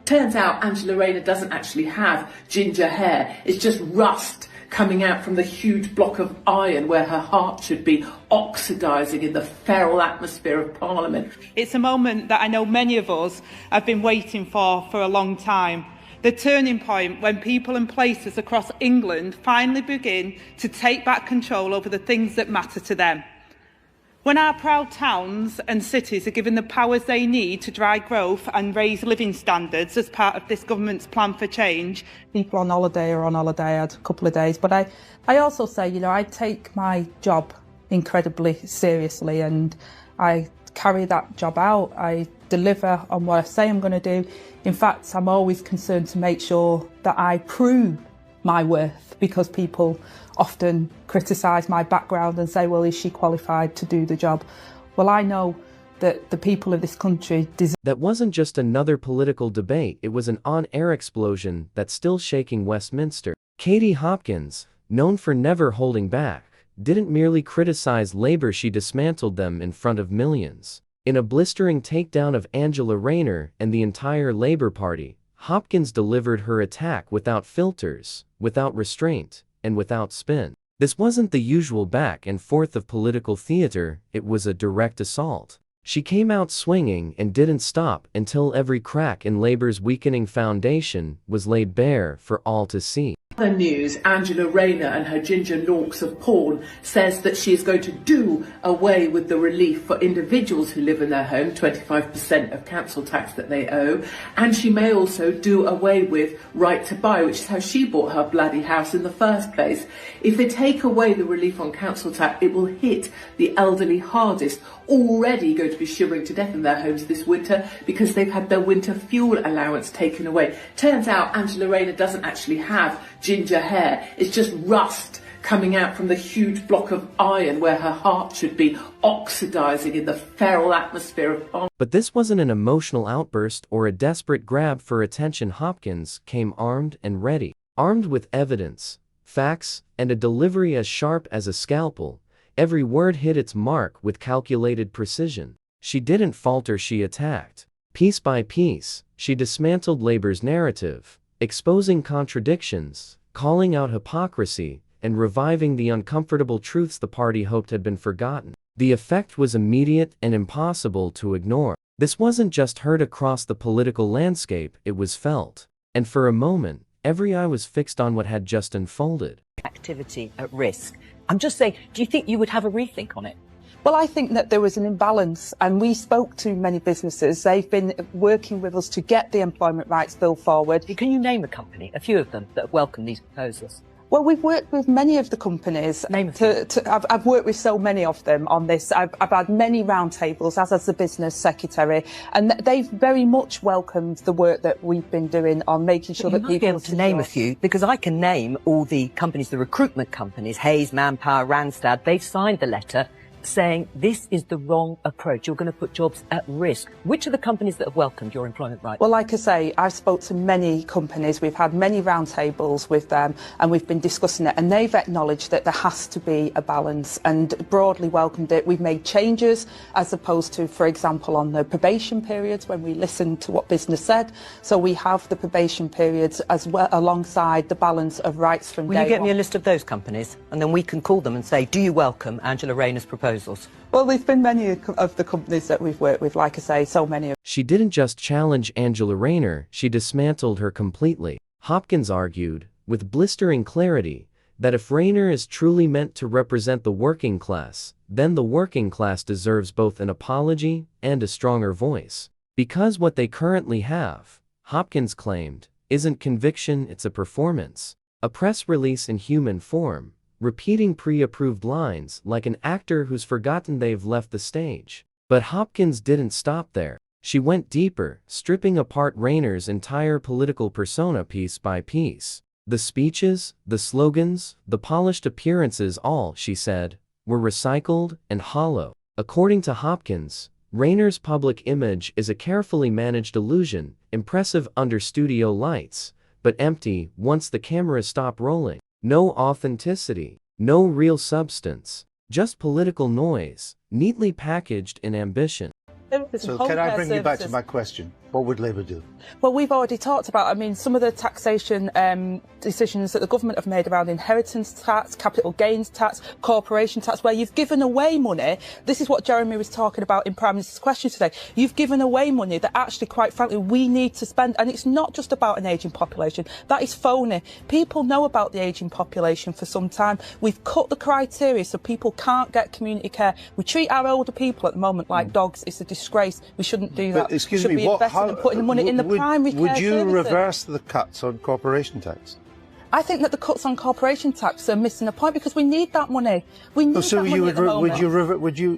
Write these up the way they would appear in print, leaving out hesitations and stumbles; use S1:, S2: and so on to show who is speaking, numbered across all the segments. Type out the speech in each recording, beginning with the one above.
S1: Turns out Angela Rayner doesn't actually have ginger hair. It's just rust coming out from the huge block of iron where her heart should be, oxidising in the feral atmosphere of Parliament.
S2: It's a moment that I know many of us have been waiting for a long time. The turning point when people and places across England finally begin to take back control over the things that matter to them. When our proud towns and cities are given the powers they need to drive growth and raise living standards as part of this government's plan for change.
S3: People on holiday are on holiday. I had a couple of days, but I also say, you know, I take my job incredibly seriously and I carry that job out. I deliver on what I say I'm going to do. In fact, I'm always concerned to make sure that I prove my worth, because people often criticise my background and say, well, is she qualified to do the job? Well, I know that the people of this country deserve.
S4: That wasn't just another political debate, it was an on-air explosion that's still shaking Westminster. Katie Hopkins, known for never holding back, didn't merely criticize Labour, she dismantled them in front of millions. In a blistering takedown of Angela Rayner and the entire Labour Party, Hopkins delivered her attack without filters, without restraint, and without spin. This wasn't the usual back and forth of political theatre, it was a direct assault. She came out swinging and didn't stop until every crack in Labour's weakening foundation was laid bare for all to see.
S1: Other news, Angela Rayner and her ginger norks of porn says that she is going to do away with the relief for individuals who live in their home, 25% of council tax that they owe, and she may also do away with right to buy, which is how she bought her bloody house in the first place. If they take away the relief on council tax, it will hit the elderly hardest, already going to be shivering to death in their homes this winter because they've had their winter fuel allowance taken away. Turns out Angela Rayner doesn't actually have ginger hair. It's just rust coming out from the huge block of iron where her heart should be, oxidising in the feral atmosphere of Parliament.
S4: But this wasn't an emotional outburst or a desperate grab for attention. Hopkins came armed and ready. Armed with evidence, facts, and a delivery as sharp as a scalpel. Every word hit its mark with calculated precision. She didn't falter, she attacked. Piece by piece, she dismantled Labour's narrative, exposing contradictions, calling out hypocrisy, and reviving the uncomfortable truths the party hoped had been forgotten. The effect was immediate and impossible to ignore. This wasn't just heard across the political landscape, it was felt. And for a moment, every eye was fixed on what had just unfolded.
S5: Activity at risk. I'm just saying, do you think you would have a rethink on it?
S3: Well, I think that there was an imbalance, and we spoke to many businesses. They've been working with us to get the employment rights bill forward.
S5: Can you name a company, a few of them, that have welcomed these proposals?
S3: Well, we've worked with many of the companies.
S5: Name a few.
S3: I've worked with so many of them on this. I've had many roundtables, as the business secretary, and they've very much welcomed the work that we've been doing on making sure that people...
S5: You might be able to name a few, because I can name all the companies, the recruitment companies, Hayes, Manpower, Randstad. They've signed the letter saying this is the wrong approach. You're going to put jobs at risk. Which are the companies that have welcomed your employment rights?
S3: Well, like I say, I've spoke to many companies. We've had many roundtables with them and we've been discussing it, and they've acknowledged that there has to be a balance and broadly welcomed it. We've made changes as opposed to, for example, on the probation periods when we listened to what business said. So we have the probation periods as well alongside the balance of rights from day one.
S5: Will you get me a list of those companies and then we can call them and say, do you welcome Angela Rayner's proposals?
S3: Well, there's been many of the companies that we've worked with, like I say, so many.
S4: She didn't just challenge Angela Rayner, she dismantled her completely. Hopkins argued, with blistering clarity, that if Rayner is truly meant to represent the working class, then the working class deserves both an apology and a stronger voice. Because what they currently have, Hopkins claimed, isn't conviction, it's a performance. A press release in human form, repeating pre-approved lines like an actor who's forgotten they've left the stage. But Hopkins didn't stop there. She went deeper, stripping apart Rayner's entire political persona piece by piece. The speeches, the slogans, the polished appearances, all, she said, were recycled and hollow. According to Hopkins, Rayner's public image is a carefully managed illusion, impressive under studio lights, but empty once the cameras stop rolling. No authenticity, no real substance, just political noise, neatly packaged in ambition.
S6: So can I bring you back to my question? What would Labour do?
S3: Well, we've already talked about, I mean, some of the taxation decisions that the government have made around inheritance tax, capital gains tax, corporation tax, where you've given away money. This is what Jeremy was talking about in Prime Minister's question today. You've given away money that actually, quite frankly, we need to spend. And it's not just about an ageing population. That is phony. People know about the ageing population for some time. We've cut the criteria so people can't get community care. We treat our older people at the moment like dogs. It's a disgrace. We shouldn't do that.
S6: But, excuse
S3: we should
S6: me,
S3: be investing and putting the money in the primary care
S6: Would you
S3: services.
S6: reverse the cuts on corporation tax?
S3: I think that the cuts on corporation tax are missing a point because we need that money. We need that money at the moment.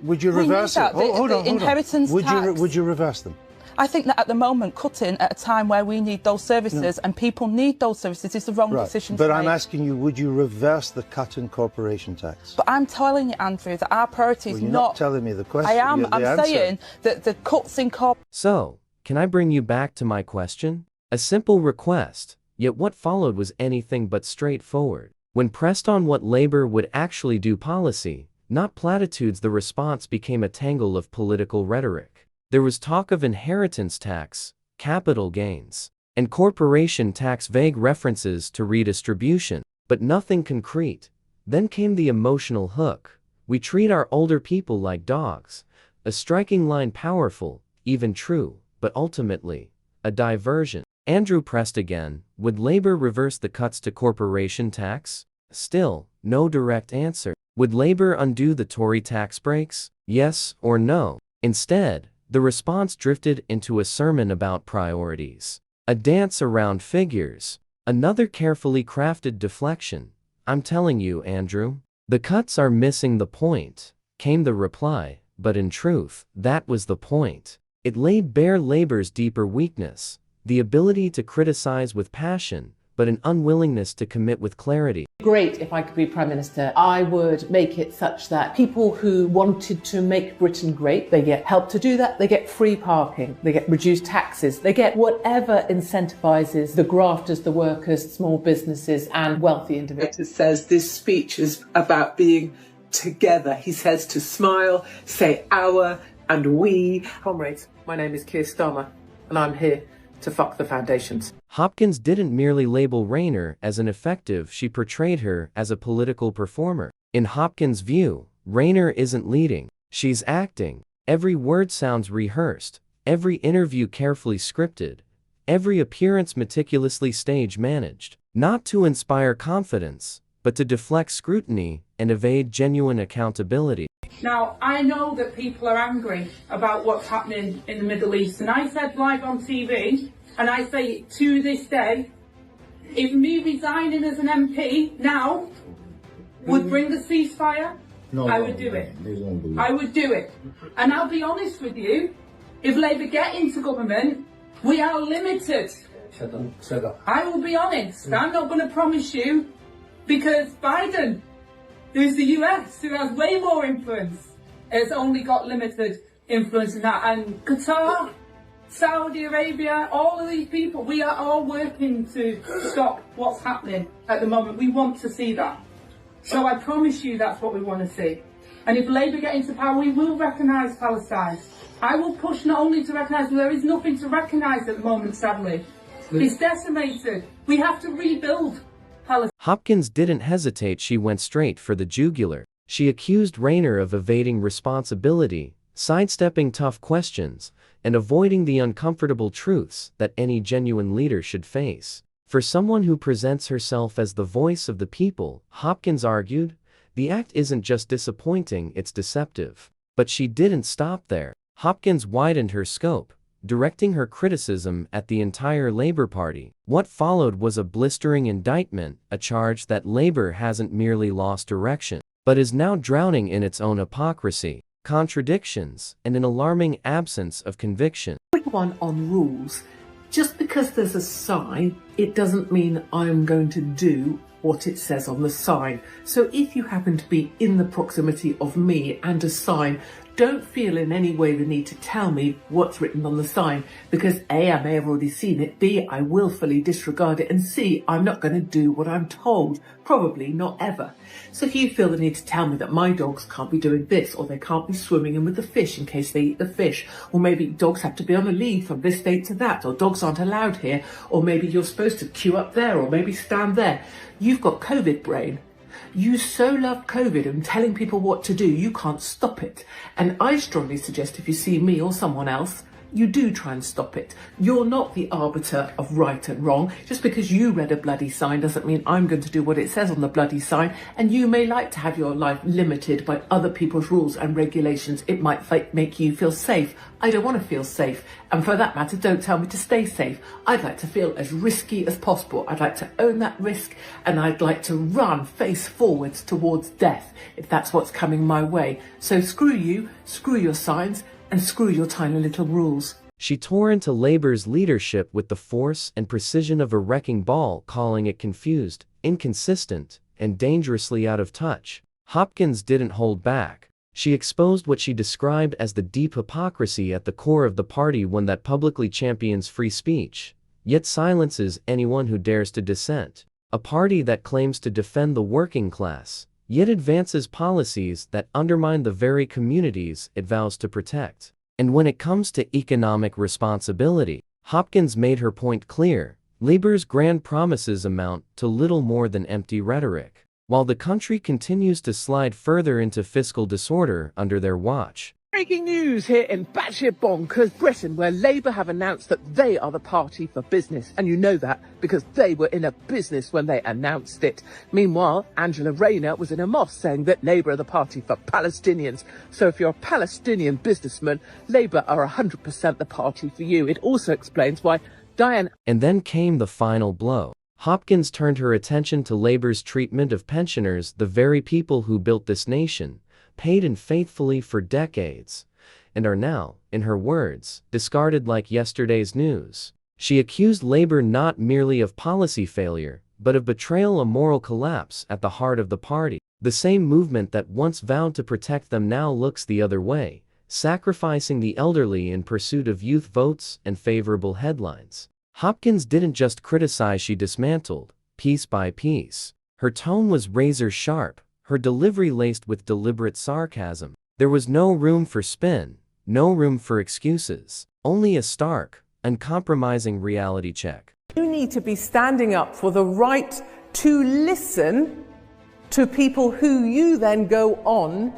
S6: Would you reverse it? Hold on.
S3: Inheritance tax.
S6: Would you reverse them?
S3: I think that at the moment, cutting at a time where we need those services and people need those services is the wrong decision to
S6: But
S3: make.
S6: I'm asking you, would you reverse the cut in corporation tax?
S3: But I'm telling you, Andrew, that our priority is
S6: You're
S3: not...
S6: not telling me the question.
S3: I am. I'm
S6: answer.
S3: saying that the cuts in corporation...
S4: So, can I bring you back to my question? A simple request, yet what followed was anything but straightforward. When pressed on what Labour would actually do policy, not platitudes, the response became a tangle of political rhetoric. There was talk of inheritance tax, capital gains, and corporation tax, vague references to redistribution, but nothing concrete. Then came the emotional hook. We treat our older people like dogs. A striking line, powerful, even true, but ultimately, a diversion. Andrew pressed again, would Labour reverse the cuts to corporation tax? Still, no direct answer. Would Labour undo the Tory tax breaks? Yes or no? Instead, the response drifted into a sermon about priorities. A dance around figures. Another carefully crafted deflection. I'm telling you, Andrew, the cuts are missing the point, came the reply, but in truth, that was the point. It laid bare Labour's deeper weakness, the ability to criticize with passion, but an unwillingness to commit with clarity.
S1: Great, if I could be Prime Minister, I would make it such that people who wanted to make Britain great, they get help to do that, they get free parking, they get reduced taxes, they get whatever incentivises the grafters, the workers, small businesses and wealthy individuals.
S7: It says this speech is about being together. He says to smile, say our and we.
S1: Comrades, my name is Keir Starmer and I'm here to fuck the foundations.
S4: Hopkins didn't merely label Rayner as ineffective, she portrayed her as a political performer. In Hopkins' view, Rayner isn't leading, she's acting. Every word sounds rehearsed, every interview carefully scripted, every appearance meticulously stage managed, not to inspire confidence, but to deflect scrutiny and evade genuine accountability.
S2: Now, I know that people are angry about what's happening in the Middle East, and I said live on TV, and I say to this day, if me resigning as an MP now would bring a ceasefire, I would do it. I would do it. And I'll be honest with you, if Labour get into government, we are limited. I will be honest, I'm not going to promise you, because Biden, who's the US, who has way more influence, has only got limited influence in that. And Qatar, Saudi Arabia, all of these people, we are all working to stop what's happening at the moment. We want to see that. So I promise you that's what we want to see. And if Labour get into power, we will recognise Palestine. I will push not only to recognise, but there is nothing to recognise at the moment, sadly. It's decimated. We have to rebuild Palestine.
S4: Hopkins didn't hesitate, she went straight for the jugular. She accused Rayner of evading responsibility, sidestepping tough questions, and avoiding the uncomfortable truths that any genuine leader should face. For someone who presents herself as the voice of the people, Hopkins argued, the act isn't just disappointing, it's deceptive. But she didn't stop there. Hopkins widened her scope, directing her criticism at the entire Labour Party. What followed was a blistering indictment, a charge that Labour hasn't merely lost direction, but is now drowning in its own hypocrisy, contradictions, and an alarming absence of conviction.
S1: Quick one on rules. Just because there's a sign, it doesn't mean I'm going to do what it says on the sign. So if you happen to be in the proximity of me and a sign Don't feel in any way the need to tell me what's written on the sign, because A, I may have already seen it, B, I willfully disregard it, and C, I'm not going to do what I'm told, probably not ever. So if you feel the need to tell me that my dogs can't be doing this, or they can't be swimming in with the fish in case they eat the fish, or maybe dogs have to be on a lead from this date to that, or dogs aren't allowed here, or maybe you're supposed to queue up there, or maybe stand there, you've got COVID brain. You so love COVID and telling people what to do, you can't stop it. And I strongly suggest if you see me or someone else, you do try and stop it. You're not the arbiter of right and wrong. Just because you read a bloody sign doesn't mean I'm going to do what it says on the bloody sign. And you may like to have your life limited by other people's rules and regulations. It might make you feel safe. I don't want to feel safe. And for that matter, don't tell me to stay safe. I'd like to feel as risky as possible. I'd like to own that risk, and I'd like to run face forwards towards death if that's what's coming my way. So screw you, screw your signs, and screw your tiny little rules.
S4: She tore into Labour's leadership with the force and precision of a wrecking ball, calling it confused, inconsistent, and dangerously out of touch. Hopkins didn't hold back. She exposed what she described as the deep hypocrisy at the core of the party, one that publicly champions free speech, yet silences anyone who dares to dissent. A party that claims to defend the working class, yet advances policies that undermine the very communities it vows to protect. And when it comes to economic responsibility, Hopkins made her point clear. Labour's grand promises amount to little more than empty rhetoric, while the country continues to slide further into fiscal disorder under their watch.
S1: Breaking news here in batshit bonkers Britain, where Labour have announced that they are the party for business. And you know that because they were in a business when they announced it. Meanwhile, Angela Rayner was in a mosque saying that Labour are the party for Palestinians. So if you're a Palestinian businessman, Labour are 100% the party for you. It also explains why Diane...
S4: And then came the final blow. Hopkins turned her attention to Labour's treatment of pensioners, the very people who built this nation, paid in faithfully for decades, and are now, in her words, discarded like yesterday's news. She accused Labour not merely of policy failure, but of betrayal, a moral collapse at the heart of the party. The same movement that once vowed to protect them now looks the other way, sacrificing the elderly in pursuit of youth votes and favorable headlines. Hopkins didn't just criticize, she dismantled, piece by piece. Her tone was razor sharp, her delivery laced with deliberate sarcasm. There was no room for spin, no room for excuses, only a stark, uncompromising reality check.
S7: You need to be standing up for the right to listen to people who you then go on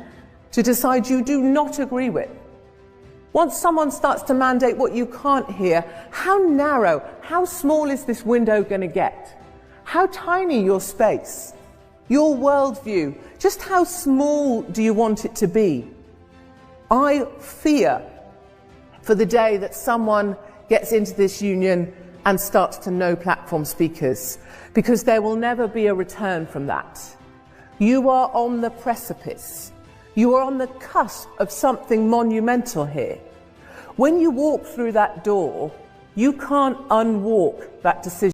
S7: to decide you do not agree with. Once someone starts to mandate what you can't hear, how narrow, how small is this window going to get? How tiny your space? Your worldview, just how small do you want it to be? I fear for the day that someone gets into this union and starts to know platform speakers, because there will never be a return from that. You are on the precipice. You are on the cusp of something monumental here. When you walk through that door, you can't unwalk that decision.